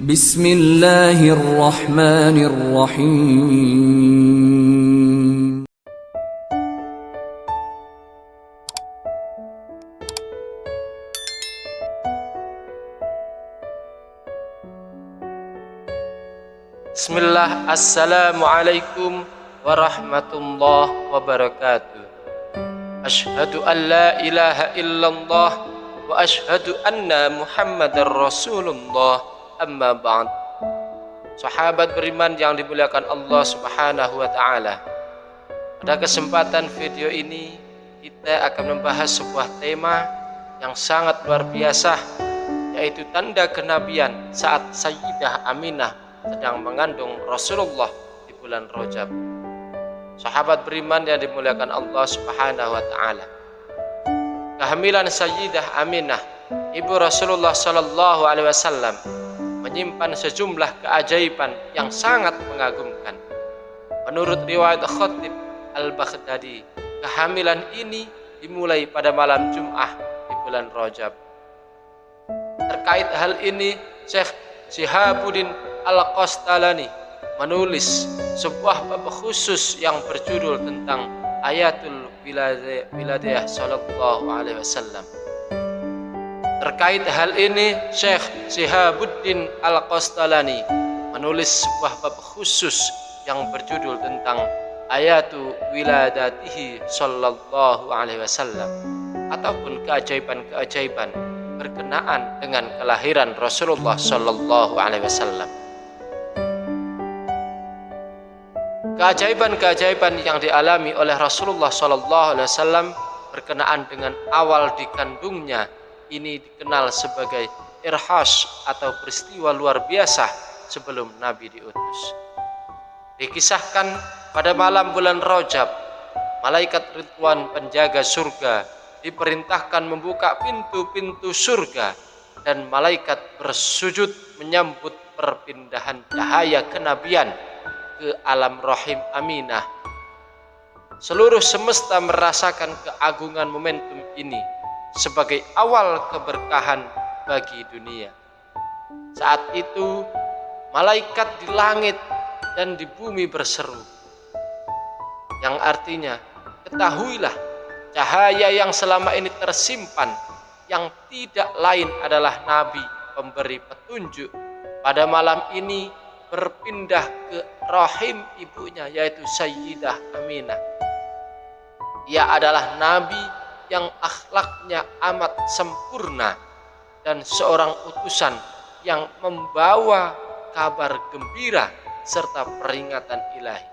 Bismillahirrahmanirrahim. Bismillah, Assalamualaikum warahmatullahi wabarakatuh. Asyhadu an la ilaha illallah wa asyhadu anna Muhammadar Rasulullah, amma ba'd. Sahabat beriman yang dimuliakan Allah Subhanahu wa taala. Pada kesempatan video ini kita akan membahas sebuah tema yang sangat luar biasa, yaitu tanda kenabian saat Sayyidah Aminah sedang mengandung Rasulullah di bulan Rajab. Sahabat beriman yang dimuliakan Allah Subhanahu wa taala. Kehamilan Sayyidah Aminah, ibu Rasulullah sallallahu alaihi wasallam, menyimpan sejumlah keajaiban yang sangat mengagumkan. Menurut riwayat Khatib Al-Baghdadi, kehamilan ini dimulai pada malam Jum'ah di bulan Rajab. Terkait hal ini, Syekh Shihabuddin Al-Qastalani menulis sebuah bab khusus yang berjudul tentang Ayatul Wiladiyah sallallahu alaihi wasallam. Terkait hal ini, Syekh Shihabuddin Al-Qastalani menulis sebuah bab khusus yang berjudul tentang Ayatul Wiladatihi sallallahu alaihi wasallam, ataupun keajaiban-keajaiban berkenaan dengan kelahiran Rasulullah sallallahu alaihi wasallam. Keajaiban-keajaiban yang dialami oleh Rasulullah sallallahu alaihi wasallam berkenaan dengan awal dikandungnya ini dikenal sebagai irhas atau peristiwa luar biasa sebelum Nabi diutus. Dikisahkan pada malam bulan Rajab, malaikat Ridwan penjaga surga diperintahkan membuka pintu-pintu surga dan malaikat bersujud menyambut perpindahan cahaya kenabian ke alam rahim Aminah. Seluruh semesta merasakan keagungan momentum ini sebagai awal keberkahan bagi dunia. Saat itu malaikat di langit dan di bumi berseru, yang artinya, ketahuilah cahaya yang selama ini tersimpan, yang tidak lain adalah Nabi pemberi petunjuk, pada malam ini berpindah ke rahim ibunya, yaitu Sayyidah Aminah. Ia adalah Nabi yang akhlaknya amat sempurna dan seorang utusan yang membawa kabar gembira serta peringatan ilahi.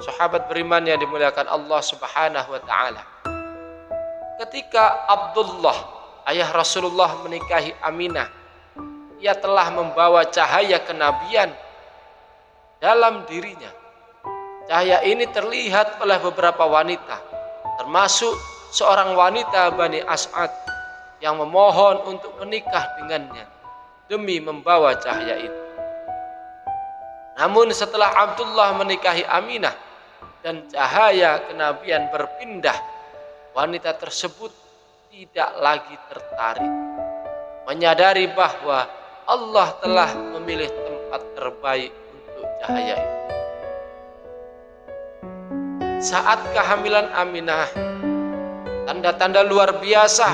Sahabat beriman yang dimuliakan Allah Subhanahu wa taala. Ketika Abdullah, ayah Rasulullah, menikahi Aminah, ia telah membawa cahaya kenabian dalam dirinya. Cahaya ini terlihat oleh beberapa wanita, termasuk seorang wanita Bani As'ad yang memohon untuk menikah dengannya demi membawa cahaya itu. Namun setelah Abdullah menikahi Aminah dan cahaya kenabian berpindah, wanita tersebut tidak lagi tertarik, menyadari bahwa Allah telah memilih tempat terbaik untuk cahaya itu. Saat kehamilan Aminah, tanda-tanda luar biasa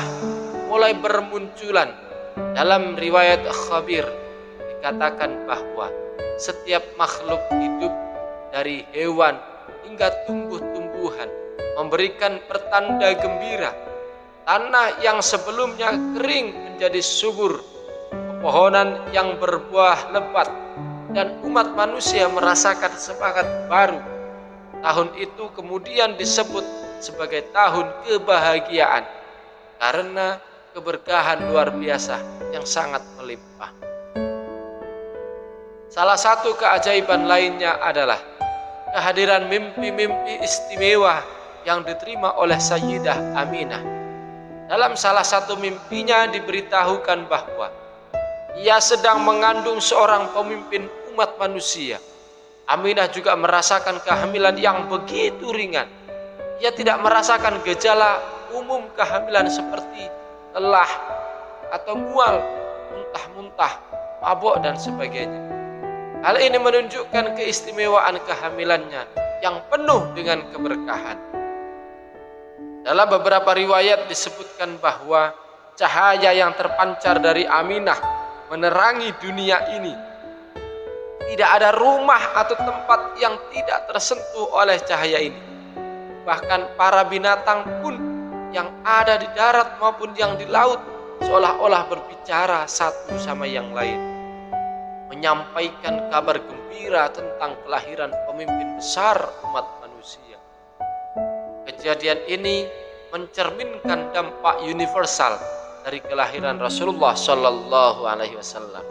mulai bermunculan. Dalam riwayat Khabir dikatakan bahwa setiap makhluk hidup dari hewan hingga tumbuh-tumbuhan memberikan pertanda gembira. Tanah yang sebelumnya kering menjadi subur, pepohonan yang berbuah lebat, dan umat manusia merasakan semangat baru. Tahun itu kemudian disebut sebagai tahun kebahagiaan karena keberkahan luar biasa yang sangat melimpah. Salah satu keajaiban lainnya adalah kehadiran mimpi-mimpi istimewa yang diterima oleh Sayyidah Aminah. Dalam salah satu mimpinya diberitahukan bahwa ia sedang mengandung seorang pemimpin umat manusia. Aminah juga merasakan kehamilan yang begitu ringan. Ia tidak merasakan gejala umum kehamilan seperti lelah atau mual, muntah-muntah, mabuk dan sebagainya. Hal ini menunjukkan keistimewaan kehamilannya yang penuh dengan keberkahan. Dalam beberapa riwayat disebutkan bahwa cahaya yang terpancar dari Aminah menerangi dunia ini. Tidak ada rumah atau tempat yang tidak tersentuh oleh cahaya ini. Bahkan para binatang pun yang ada di darat maupun yang di laut seolah-olah berbicara satu sama yang lain, menyampaikan kabar gembira tentang kelahiran pemimpin besar umat manusia. Kejadian ini mencerminkan dampak universal dari kelahiran Rasulullah Shallallahu Alaihi Wasallam.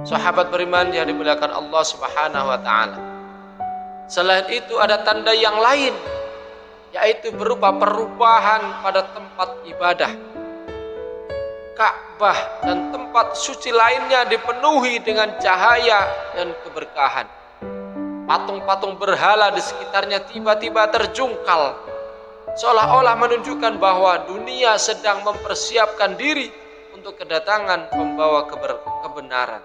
Sahabat beriman yang dimuliakan Allah Subhanahu Wa Taala. Selain itu ada tanda yang lain, yaitu berupa perubahan pada tempat ibadah. Ka'bah dan tempat suci lainnya dipenuhi dengan cahaya dan keberkahan. Patung-patung berhala di sekitarnya tiba-tiba terjungkal, seolah-olah menunjukkan bahwa dunia sedang mempersiapkan diri untuk kedatangan pembawa kebenaran.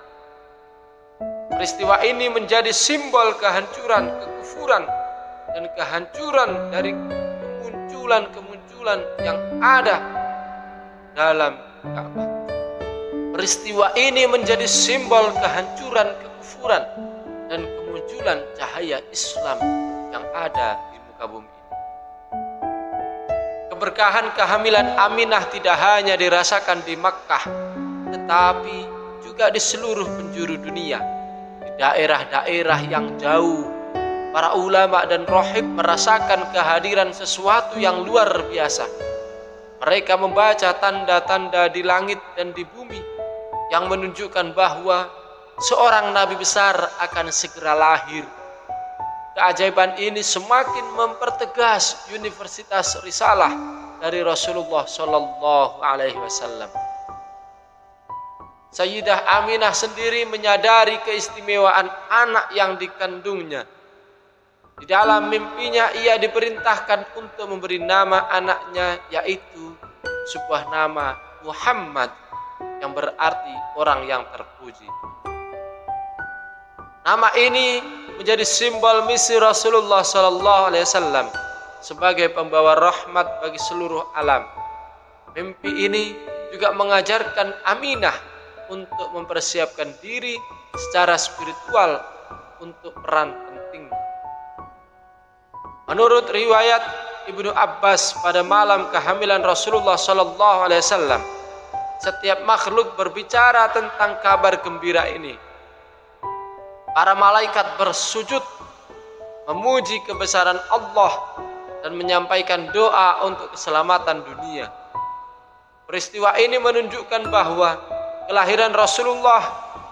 Peristiwa ini menjadi simbol kehancuran, kekufuran, dan kehancuran dari kemunculan yang ada dalam Ka'bah. Peristiwa ini menjadi simbol kehancuran, kekufuran, dan kemunculan cahaya Islam yang ada di muka bumi ini. Keberkahan kehamilan Aminah tidak hanya dirasakan di Makkah, tetapi juga di seluruh penjuru dunia. Di daerah-daerah yang jauh, para ulama dan rohib merasakan kehadiran sesuatu yang luar biasa. Mereka membaca tanda-tanda di langit dan di bumi yang menunjukkan bahwa seorang nabi besar akan segera lahir. Keajaiban ini semakin mempertegas universitas risalah dari Rasulullah Shallallahu Alaihi Wasallam. Sayyidah Aminah sendiri menyadari keistimewaan anak yang dikandungnya. Di dalam mimpinya ia diperintahkan untuk memberi nama anaknya, yaitu sebuah nama Muhammad yang berarti orang yang terpuji. Nama ini menjadi simbol misi Rasulullah Sallallahu Alaihi Wasallam sebagai pembawa rahmat bagi seluruh alam. Mimpi ini juga mengajarkan Aminah untuk mempersiapkan diri secara spiritual untuk peran penting. Menurut riwayat Ibnu Abbas, pada malam kehamilan Rasulullah Sallallahu Alaihi Wasallam, setiap makhluk berbicara tentang kabar gembira ini. Para malaikat bersujud memuji kebesaran Allah dan menyampaikan doa untuk keselamatan dunia. Peristiwa ini menunjukkan bahwa kelahiran Rasulullah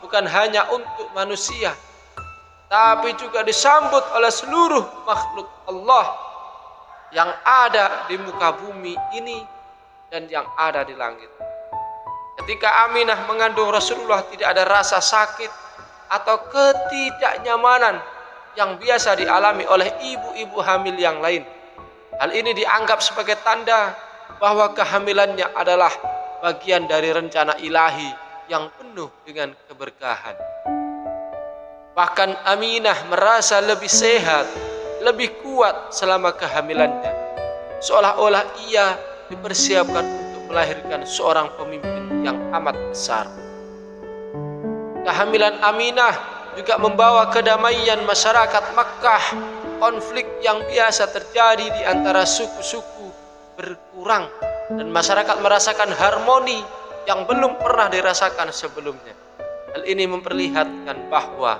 bukan hanya untuk manusia, tapi juga disambut oleh seluruh makhluk Allah yang ada di muka bumi ini dan yang ada di langit. Ketika Aminah mengandung Rasulullah, tidak ada rasa sakit atau ketidaknyamanan yang biasa dialami oleh ibu-ibu hamil yang lain. Hal ini dianggap sebagai tanda bahwa kehamilannya adalah bagian dari rencana ilahi yang penuh dengan keberkahan. Bahkan Aminah merasa lebih sehat, lebih kuat selama kehamilannya, seolah-olah ia dipersiapkan untuk melahirkan seorang pemimpin yang amat besar. Kehamilan Aminah juga membawa kedamaian masyarakat Makkah. Konflik yang biasa terjadi di antara suku-suku berkurang dan masyarakat merasakan harmoni yang belum pernah dirasakan sebelumnya. Hal ini memperlihatkan bahwa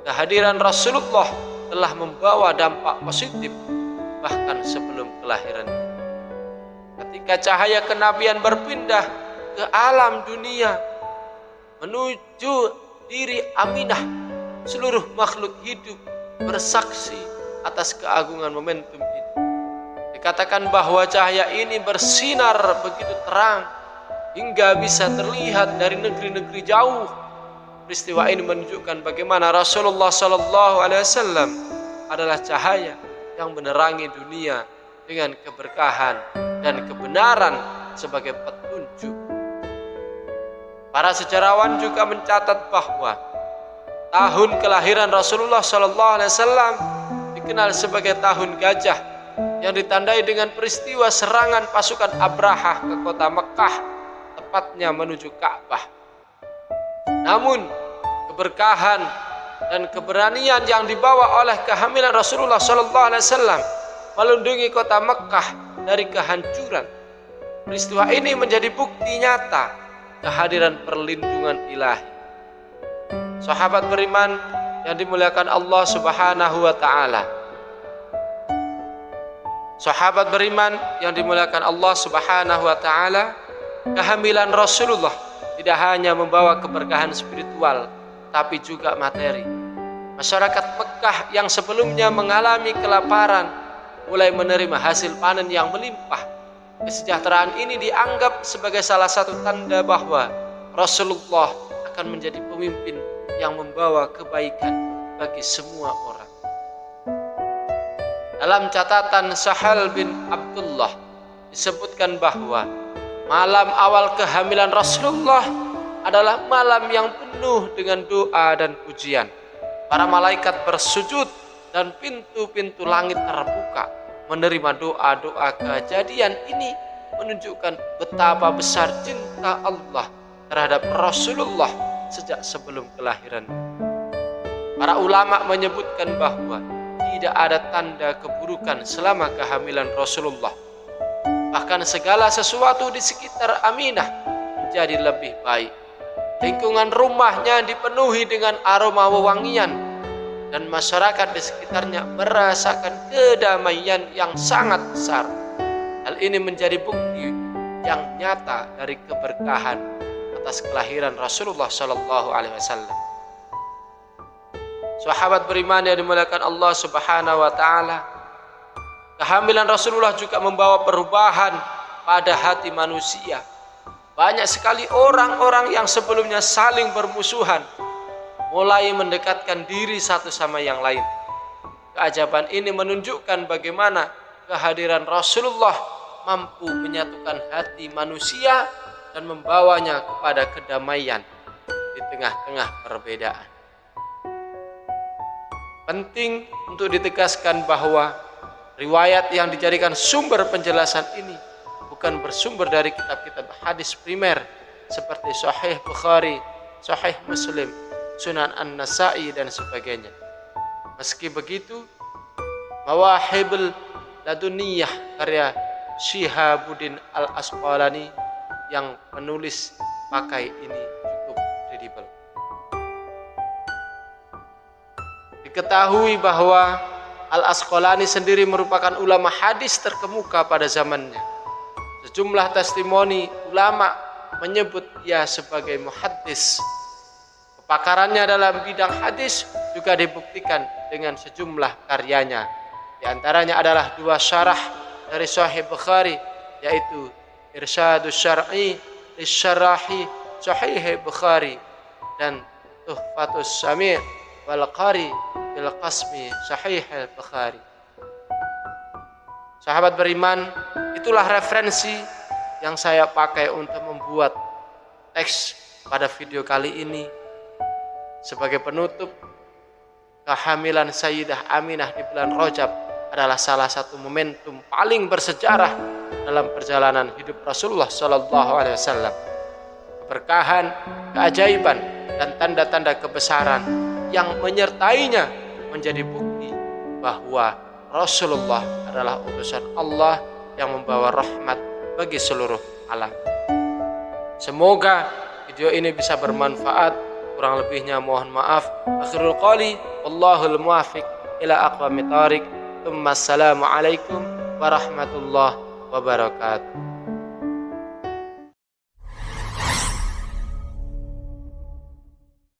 kehadiran Rasulullah telah membawa dampak positif bahkan sebelum kelahirannya. Ketika cahaya kenabian berpindah ke alam dunia menuju diri Aminah, seluruh makhluk hidup bersaksi atas keagungan momentum ini. Dikatakan bahwa cahaya ini bersinar begitu terang hingga bisa terlihat dari negeri-negeri jauh. Peristiwa ini menunjukkan bagaimana Rasulullah Sallallahu Alaihi Wasallam adalah cahaya yang menerangi dunia dengan keberkahan dan kebenaran sebagai petunjuk. Para sejarawan juga mencatat bahwa tahun kelahiran Rasulullah SAW dikenal sebagai tahun gajah, yang ditandai dengan peristiwa serangan pasukan Abrahah ke kota Mekah, tepatnya menuju Ka'bah. Namun keberkahan dan keberanian yang dibawa oleh kehamilan Rasulullah SAW melindungi kota Mekah dari kehancuran. Peristiwa ini menjadi bukti nyata kehadiran perlindungan ilahi. Sahabat beriman yang dimuliakan Allah Subhanahu wa Ta'ala. Sahabat beriman yang dimuliakan Allah Subhanahu wa Ta'ala, kehamilan Rasulullah tidak hanya membawa keberkahan spiritual, tapi juga materi. Masyarakat Mekah yang sebelumnya mengalami kelaparan mulai menerima hasil panen yang melimpah. Kesejahteraan ini dianggap sebagai salah satu tanda bahwa Rasulullah akan menjadi pemimpin yang membawa kebaikan bagi semua orang. Dalam catatan Sahal bin Abdullah disebutkan bahwa malam awal kehamilan Rasulullah adalah malam yang penuh dengan doa dan pujian. Para malaikat bersujud dan pintu-pintu langit terbuka menerima doa-doa. Kejadian ini menunjukkan betapa besar cinta Allah terhadap Rasulullah sejak sebelum kelahiran. Para ulama menyebutkan bahwa tidak ada tanda keburukan selama kehamilan Rasulullah. Bahkan segala sesuatu di sekitar Aminah menjadi lebih baik. Lingkungan rumahnya dipenuhi dengan aroma wewangian dan masyarakat di sekitarnya merasakan kedamaian yang sangat besar. Hal ini menjadi bukti yang nyata dari keberkahan atas kelahiran Rasulullah SAW. Sahabat beriman yang dimuliakan Allah Subhanahu wa Ta'ala, kehamilan Rasulullah juga membawa perubahan pada hati manusia. Banyak sekali orang-orang yang sebelumnya saling bermusuhan mulai mendekatkan diri satu sama yang lain. Keajaiban ini menunjukkan bagaimana kehadiran Rasulullah mampu menyatukan hati manusia dan membawanya kepada kedamaian di tengah-tengah perbedaan. Penting untuk ditegaskan bahwa riwayat yang dijadikan sumber penjelasan ini bukan bersumber dari kitab-kitab hadis primer seperti Sahih Bukhari, Sahih Muslim, Sunan An-Nasa'i dan sebagainya. Meski begitu, Mawahibul Laduniyah karya Syihabuddin Al-Asqalani yang menulis pakai ini cukup kredibel. Diketahui bahwa Al-Asqalani sendiri merupakan ulama hadis terkemuka pada zamannya. Sejumlah testimoni ulama menyebut ia sebagai muhaddis. Kepakarannya dalam bidang hadis juga dibuktikan dengan sejumlah karyanya. Di antaranya adalah 2 syarah dari Sahih Bukhari, yaitu Irsyadus Syar'i Lisyarahi Sahih Bukhari dan Tuhfatus Sami' wal Qari bil Qasmi Sahih Bukhari. Sahabat beriman, itulah referensi yang saya pakai untuk membuat teks pada video kali ini. Sebagai penutup, kehamilan Sayyidah Aminah di bulan Rajab adalah salah satu momentum paling bersejarah dalam perjalanan hidup Rasulullah SAW. Keberkahan, keajaiban, dan tanda-tanda kebesaran yang menyertainya menjadi bukti bahwa Rasulullah adalah utusan Allah yang membawa rahmat bagi seluruh alam. Semoga video ini bisa bermanfaat. Kurang lebihnya mohon maaf. Akhirul qali wallahul muwaffiq ila aqwamit thariq. Assalamualaikum warahmatullahi wabarakatuh.